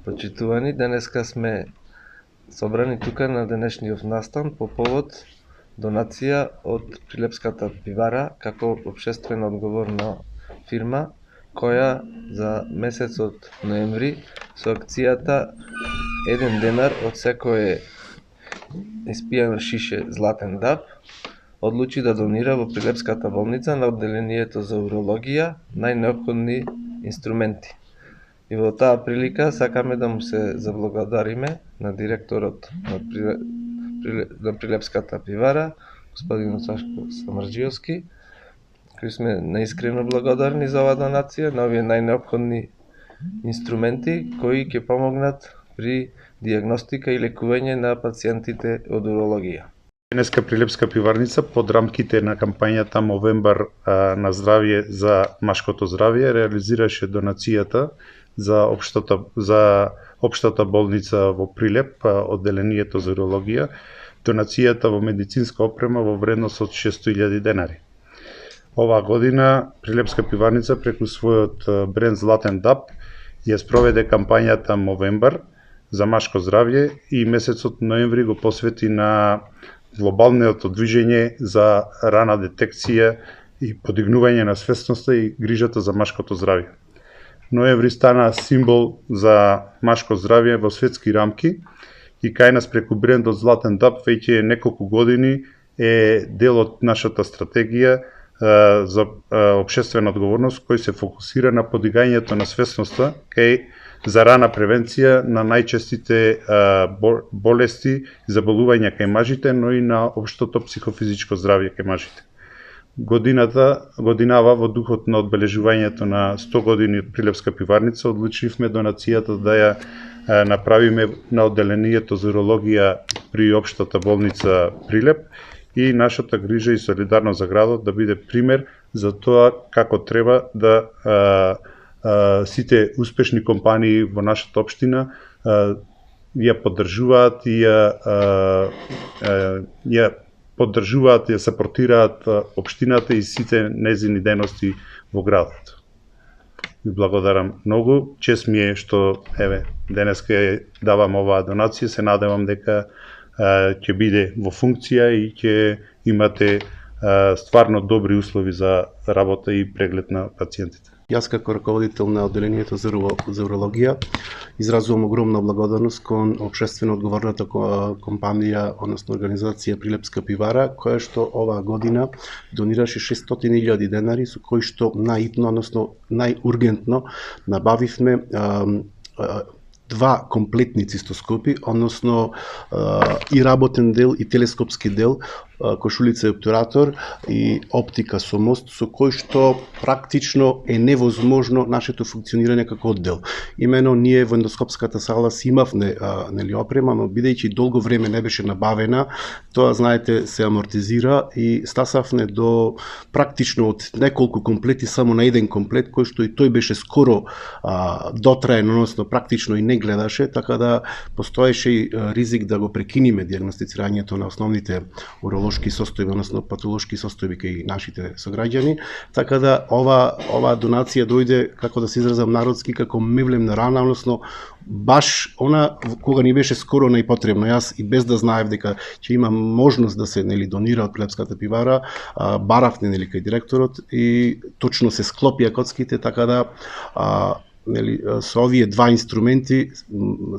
Почитувани, денеска сме собрани тука на денешниот настан по повод донација од Прилепската пивара како општествено одговорна фирма, која за месецот ноември со акцијата 1 денар од секое испијано шише златен даб одлучи да донира во Прилепската болница на одделението за урологија најнеопходни инструменти. И во таа прилика сакаме да му се заблагодариме на директорот на Прилепската пивара, господин Сашко Самарџиевски, кои сме наискрено благодарни за оваа донација, на овие најнеопходни инструменти кои ќе помогнат при дијагностика и лекување на пациентите од урологија. Денеска Прилепска пиварница под рамките на кампањата Мовембар на здравје за машкото здравје реализираше донацијата за општата болница во Прилеп, одделението за урологија, донацијата во медицинска опрема во вредност од 600.000 денари. Оваа година Прилепска пиварница преку својот бренд Златен даб ја спроведе кампањата Мовембар за машко здравје и месецот ноември го посвети на глобалното движење за рана детекција и подигнување на свесноста и грижата за машкото здравје. Ноември стана символ за машко здравје во светски рамки и кај нас преку брендот Златен даб веќе неколку години е дел од нашата стратегија за општествена одговорност кој се фокусира на подигањето на свесноста за рана превенција на најчестите болести и заболувања кај мажите, но и на општото психофизичко здравје кај мажите. Годинава во духот на одбележувањето на 100 години од Прилепска пиварница одлучивме донацијата да ја направиме на одделението за урологија при општата болница Прилеп и нашата грижа и солидарност за градот да биде пример за тоа како треба да сите успешни компании во нашата општина ја поддржуваат и ја поддржуваат и ја сапортираат општината и сите нејзини дејности во градот. Ви благодарам многу, чест ми е што денеска давам оваа донација, се надевам дека ќе биде во функција и ќе имате стварно добри услови за работа и преглед на пациентите. Јас како раководител на одделението за урологија изразувам огромна благодарност кон општествено одговорната компанија, односно организација Прилепска пивара, која што оваа година донираше 600.000 денари, со кои што најитно, односно најургентно набавивме 2 комплетни цистоскопи, односно и работен дел и телескопски дел, кошулица и обтуратор и оптика со мост, со кој што практично е невозможно нашето функционирање како оддел. Имено ние во ендоскопската сала си имавме опрема, но бидејќи долго време не беше набавена, тоа знаете се амортизира и стасавме до практично од неколку комплети само на еден комплет кој што и тој беше скоро дотраен, односно практично и не гледаше, така да постоеше и ризик да го прекиниме дијагностицирањето на основните урологски состојби, односно патолошки состојби кај нашите сограѓани, така да ова донација дојде, како да се изразам народски, како мевлемна рана, односно баш она кога ни беше скоро најпотребно. Јас и без да знаев дека ќе има можност да се донира од Прилепската пивара, баравме кај директорот и точно се склопија коцките, така да со овие 2 инструменти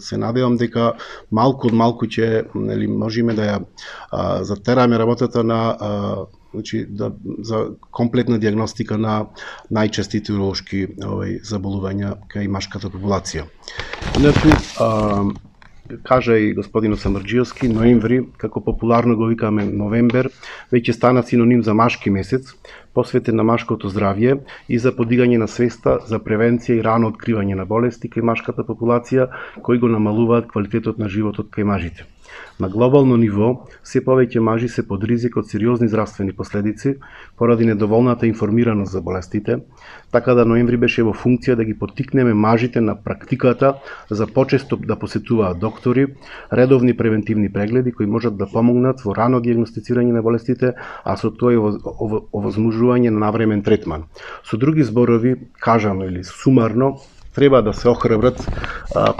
се надевам дека малку од малку ќе можеме да ја затераме работата на за комплетна дијагностика на најчестите уролошки заболувања кај машката популација. Инаку, кажа и господин Самарџиевски, ноември, како популарно го викаме новембер, веќе стана синоним за машки месец, посветен на машкото здравје и за подигање на свеста за превенција и рано откривање на болести кај машката популација, кои го намалуваат квалитетот на животот кај мажите. На глобално ниво, се повеќе мажи се под ризик од сериозни здравствени последици поради недоволната информираност за болестите, така да ноември беше во функција да ги поттикнеме мажите на практиката за почесто да посетуваат доктори, редовни превентивни прегледи кои можат да помогнат во рано дијагностицирање на болестите, а со тоа и овозможување на навремен третман. Со други зборови, кажано или сумарно, треба да се охрабрат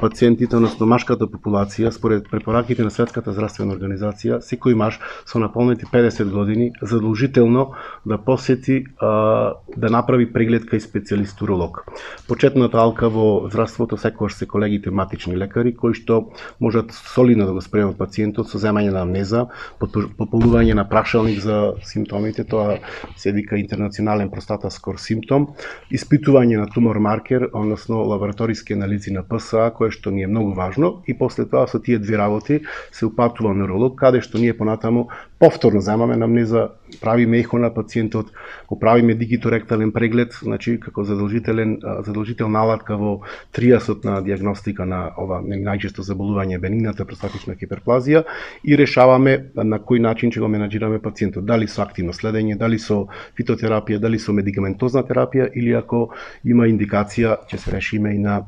пациентите, односно машката популација, според препораките на Светската здравствена организација, секој маж со наполнети 50 години задолжително да посети да направи преглед кај специјалист уролог. Почетната алка во здравството секогаш се колегите матични лекари кои што можат солидно да го спремат пациентот со земање на амнеза, пополнување на прашалник за симптомите, тоа се вика интернационален простатаскор симптом, испитување на тумор маркер, односно лабораториски анализи на ПСА, кое што ни е многу важно, и после тоа со тие две работи се упатува на уролог, каде што ние понатаму повторно земаме амнеза, правиме ехо на пациентот, го правиме дигиторектален преглед, значи како задолжителна алатка во триасот на диагностика на ова најчесто заболување бенигната простатична хиперплазија и решаваме на кој начин ќе го менаџираме пациентот, дали со активно следење, дали со фитотерапија, дали со медикаментозна терапија или ако има индикација ќе се решиме и на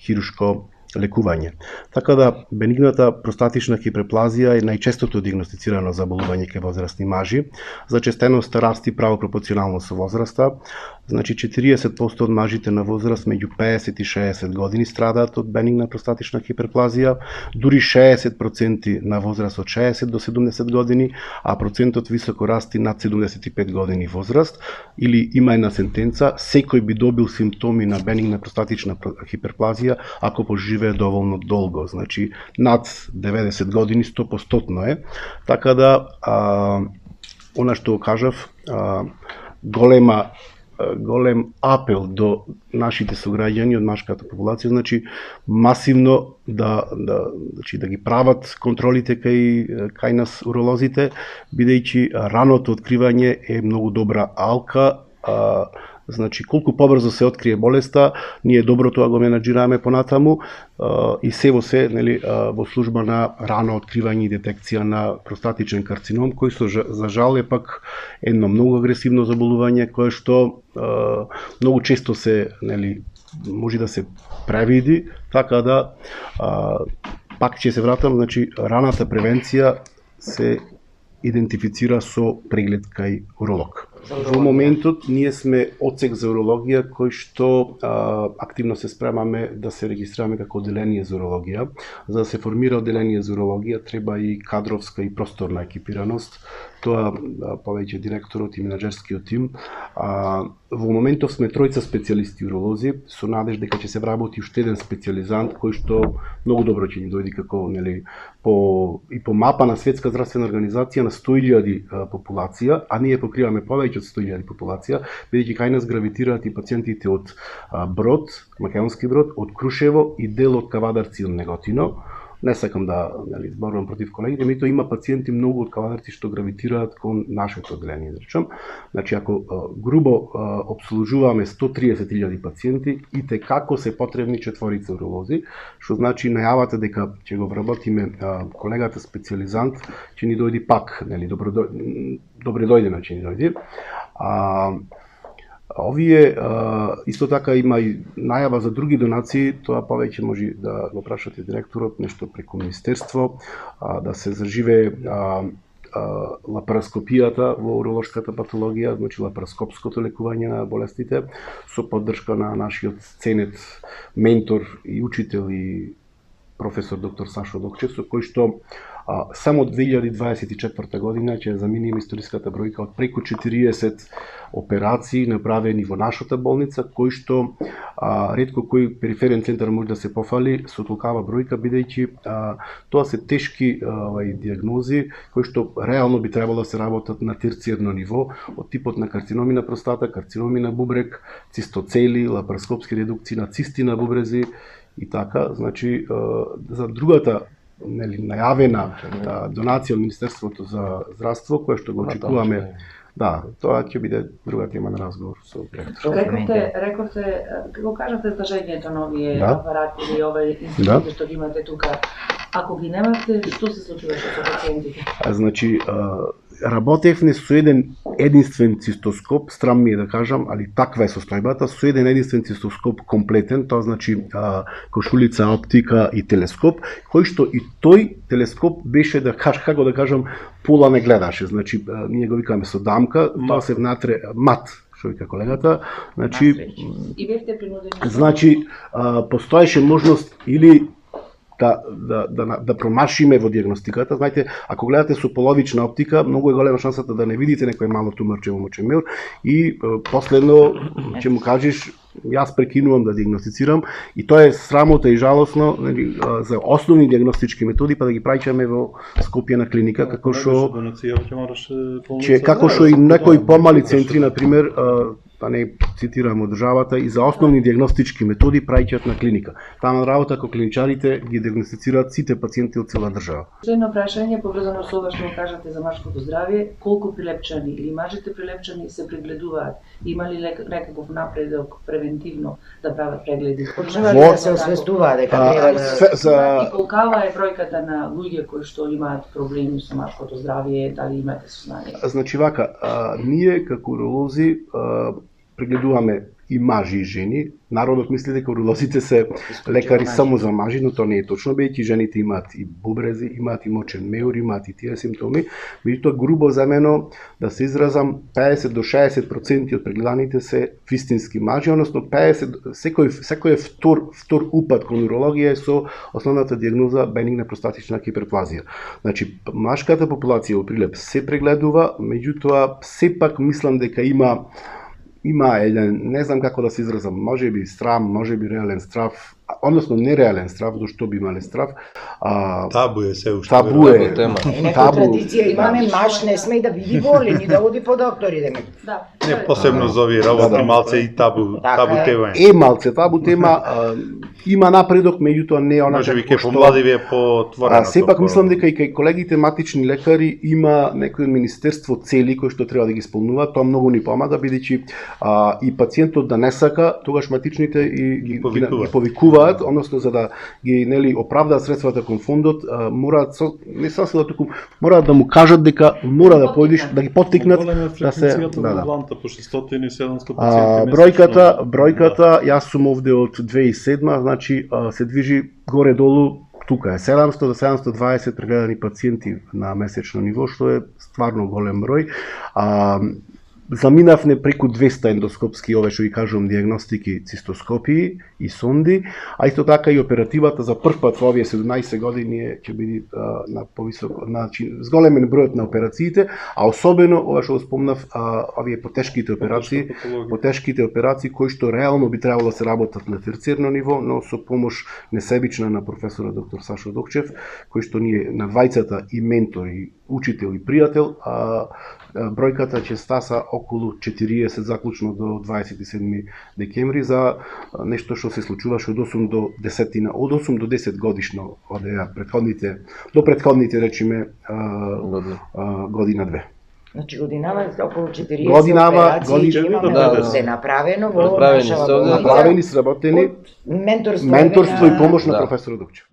хирушко лекување. Така да, бенигната простатична хиперплазија е најчестото диагностицирано заболување кај возрастни мажи. Зачестеноста расти право пропорционално со возраста. Значи 40% од мажите на возраст меѓу 50 и 60 години страдаат од бенигна простатична хиперплазија, дури 60% на возраст од 60 до 70 години, а процентот високо расти над 75 години возраст. Или има една сентенца, секој би добил симптоми на бенигна простатична хиперплазија ако поживее доволно долго, значи над 90 години 100% е. Така да, она што го кажав, голем апел до нашите сограѓани од машката популација, значи масивно да ги прават контролите кај нас уролозите, бидејќи раното откривање е многу добра алка. Значи, колку побрзо се открие болеста, ние добро тоа го менаџираме понатаму и се во се, нели, во служба на рано откривање и детекција на простатичен карцином, кој за жал е пак едно многу агресивно заболување кое што многу често се, нели, може да се превиди, така да пак ќе се вратам, значи раната превенција се идентифицира со преглед кај уролог. Во моментот ние сме одсек за урологија кој што активно се спремаме да се регистрираме како одделение за урологија. За да се формира одделение за урологија треба и кадровска и просторна екипираност. Тоа повеќе директорот и менаџерскиот тим. Во моментов сме тројца специјалисти уролози со надеж дека ќе се вработи уште еден специјализант кој што многу добро ќе ни дојде како, нели, по мапа на Светска здравствена организација на 100.000 популација, а ние покриваме повеќе од 100.000 популација, бидејќи кај нас гравитираат и пациентите од Брод, Македонски Брод, од Крушево и дел од Кавадарци и од Неготино. Не сакам да, нели, зборувам против колегите, меѓутоа има пациенти многу од Кавадарци што гравитираат кон нашето одделение, да речам. Значи, ако грубо обслужуваме 130.000 пациенти, и те како се потребни 4 уролози, што значи најавата дека ќе го вработиме колегата специјализант, ќе ни дојди пак, нели, добре дојдена ќе ни дојди. Овие исто така има и најава за други донации, тоа повеќе може да го прашате директорот, нешто преку министерство, да се заживее лапароскопијата во уролошката патологија, значи лапароскопското лекување на болестите, со поддршка на нашиот ценет ментор и учител и професор доктор Сашо Докчев, со кој што само 2024 година ќе замениме историската бројка од преку 40 операции направени во нашата болница, кој што ретко кој периферен центар може да се пофали со толкава бројка, бидејќи тоа се тешки диагнози кои што реално би требало да се работат на терциерно ниво, од типот на карциноми на простата, карциноми на бубрек, цистоцели, лапароскопски редукции на цисти на бубрези и така. Значи, за другата, нели, најавена донација од Министерството за здравство, која што го очекуваме, да, тоа ќе биде друга тема на разговор со директор. Рековте, како кажате значењето на овие апарати или овие институции што ги имате тука, ако ги немате, што се случува со пациентите? Значи, работевме со еден единствен цистоскоп, страм ми е да кажам, али таква е состојбата, со еден единствен цистоскоп комплетен, тоа значи кошулица, оптика и телескоп, кој што и тој телескоп беше, да кажам, пола не гледаше, значи ние го викаме со дамка, тоа се внатре мат, што вика колегата, значи и бевте принудени. Значи постоеше можност или да промашиме во диагностиката. Знаете, ако гледате со половична оптика, многу е голема шансата да не видите некој мало туморче во мочемир и последно ќе му кажеш јас прекинувам да диагностицирам и тоа е срамота и жалосно за основни диагностички методи па да ги праќаме во Скопје на клиника како што и некои помали центри на пример да не цитирам од државата, и за основни диагностички методи праќаат на клиника. Таа работа како клиничарите ги диагностицираат сите пациенти од цела држава. Едно прашање поврзано со ова што кажате за машкото здравје, колку прилепчани или мажите прилепчани се прегледуваат? Има ли некаков напредок превентивно да прават прегледи? Почнува да се освестуваат дека треба да... И колкава е бројката на луѓе кои што имаат проблеми со машкото здравје, дали имате сознание? Значи вака, ние како уролози прегледуваме и мажи и жени. Народот мисли дека уролозите се лекари само за мажи, но тоа не е точно, бидејќи жените имаат и бубрези, имаат и мочен меур, имаат и тие симптоми. Меѓутоа, грубо земено, да се изразам, 50 до 60% од прегледаните се вистински мажи, односно 50, секој е втор упат кон урологија е со основната диагноза бенигна простатична хиперплазија. Значи, машката популација во Прилеп се прегледува, меѓутоа, сепак мислам дека има еден, не знам како да се изразам, можеби страв, можеби реален страв, односно нереален страв, зашто би имале страв. Табу е се уште. Табу е. Некоја традиција имаме, маш не сме да види боли, ни да оди по доктори, да ме. Не, посебно за овие работи, малце и табу тема. Малце табу тема, има напредок, меѓутоа не она може би ке помладиве по-отворено. Сепак мислам дека и кај колегите матични лекари има некој министерство цели кои што треба да ги исполнуваат, тоа многу ни помага бидејќи и пациентот да не сака, тогаш матичните ги повикуваат, односно за да ги оправдаат средствата кон фондот, мораат не само да туку мораат да му кажат дека мора да појдеш, да ги поттикнат да се по 600 и 700 пациенти. Бројката, јас сум овде од 2007, значи се движи горе-долу, тука е 700 до 720 прегледани пациенти на месечно ниво, што е стварно голем број. Заминавме преку 200 ендоскопски, ове што ги кажувам, диагностики, цистоскопии и сонди, а исто така и оперативата за прв пат во овие 17 години ќе биде на повисок начин, зголемен бројот на операциите, а особено ова што спомнав, овие потешките операции кои што реално би требало да се работат на терциерно ниво, но со помош несебична на професорот доктор Сашо Докчев, кој што ние на двајцата и ментор и учител и пријател, бројката ќе стаса околу 40 заклучно до 27 декември за нешто што се случуваше од 8 до 10 годишно од предходните речиме година-две. Значи годинава околу 40 операции имаме се направено во нашава болница. Направени, сработени, менторство и помош на професорот Докчев.